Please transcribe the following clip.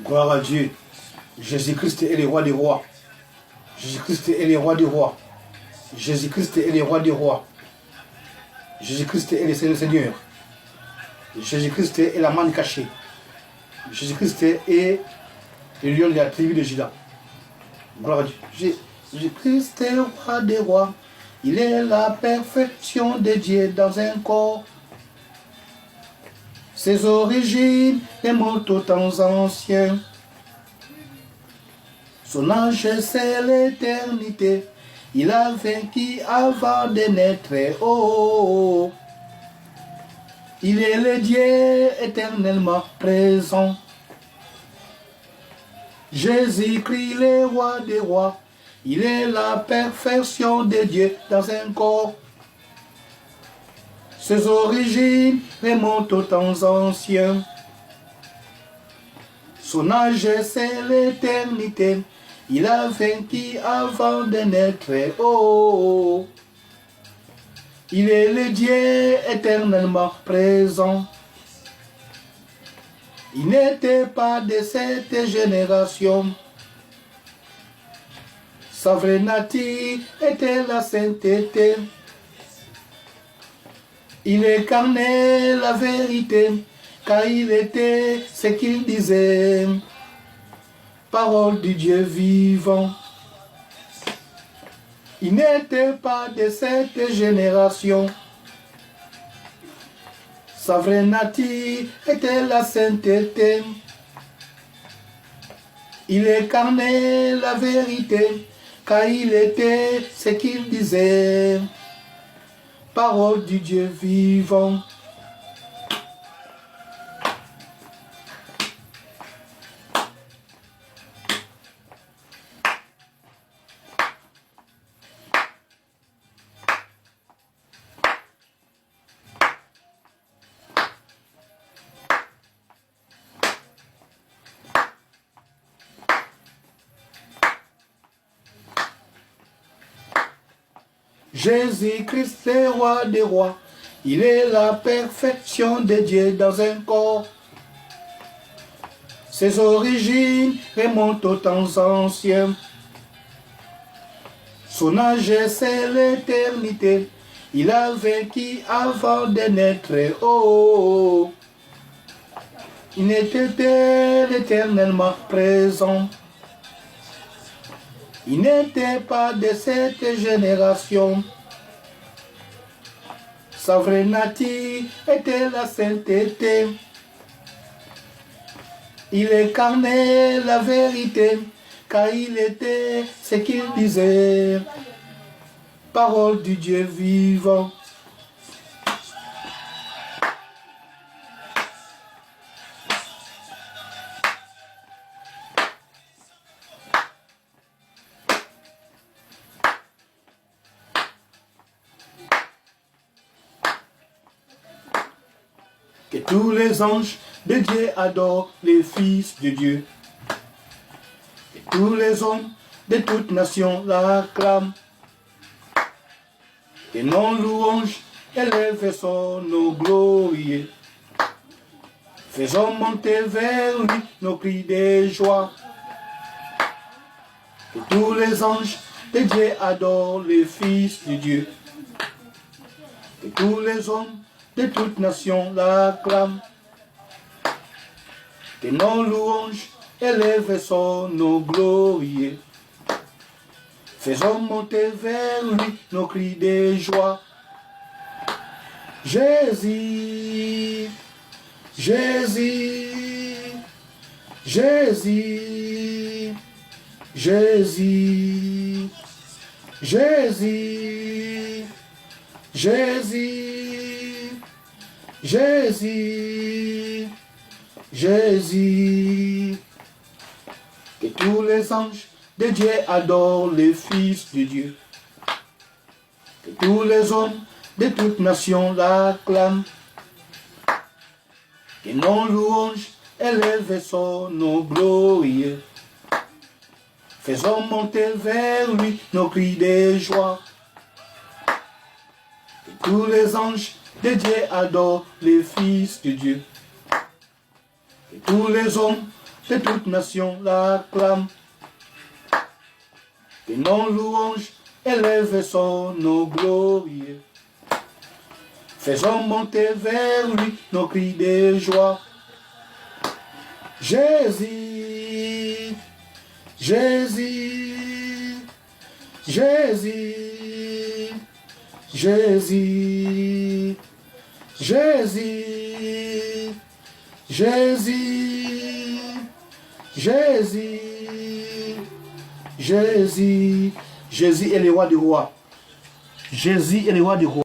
Gloire à Dieu. Jésus-Christ est le roi des rois. Jésus-Christ est le roi des rois. Jésus-Christ est le roi des rois. Jésus-Christ est le Seigneur. Jésus-Christ est la manne cachée. Jésus-Christ est le lion de la tribu de Juda. Gloire à Dieu. Jésus-Christ est le roi des rois. Il est la perfection de Dieu dans un corps. Ses origines remontent aux temps anciens. Son âge, c'est l'éternité. Il a vaincu avant de naître. Oh, oh. Il est le Dieu éternellement présent. Jésus-Christ, le roi des rois. Il est la perfection de Dieu dans un corps. Ses origines remontent aux temps anciens. Son âge, c'est l'éternité. Il a vaincu avant de naître. Oh, oh. Il est le Dieu éternellement présent. Il n'était pas de cette génération. Sa vraie nature était la sainteté. Il incarnait la vérité, car il était ce qu'il disait. Parole du Dieu vivant. Il n'était pas de cette génération. Sa vraie nature était la sainteté. Il incarnait la vérité, car il était ce qu'il disait. Parole du Dieu vivant. Jésus-Christ est roi des rois. Il est la perfection de Dieu dans un corps. Ses origines remontent aux temps anciens. Son âge, c'est l'éternité. Il a vaincu avant de naître. Oh, oh. Il était éternellement présent. Il n'était pas de cette génération. Sa vraie nature était la sainteté. Il incarnait la vérité, car il était ce qu'il disait. Parole du Dieu vivant. Que tous les anges de Dieu adorent le Fils de Dieu. Que tous les hommes de toute nation l'acclament. Que nos louanges élèvent son nom glorieux. Faisons monter vers lui nos cris de joie. Que tous les anges de Dieu adorent le Fils de Dieu. Que tous les hommes de toute nation l'acclament. Que nos louanges élèvent son nom glorieux. Faisons monter vers lui nos cris de joie. Jésus, Jésus, Jésus, Jésus, Jésus, Jésus, Jésus, Jésus. Que tous les anges de Dieu adorent le Fils de Dieu. Que tous les hommes de toute nation l'acclament. Que nos louanges élèvent son nom glorieux. Faisons monter vers lui nos cris de joie. Que tous les anges de Dieu adorent le Fils de Dieu. Que tous les hommes que toute nation l'acclame. Que nos louanges élèvent son nom glorieux. Faisons monter vers lui nos cris de joie. Jésus, Jésus, Jésus, Jésus, Jésus, Jésus, Jésus, Jésus, Jésus est le roi des rois. Jésus est le roi des rois.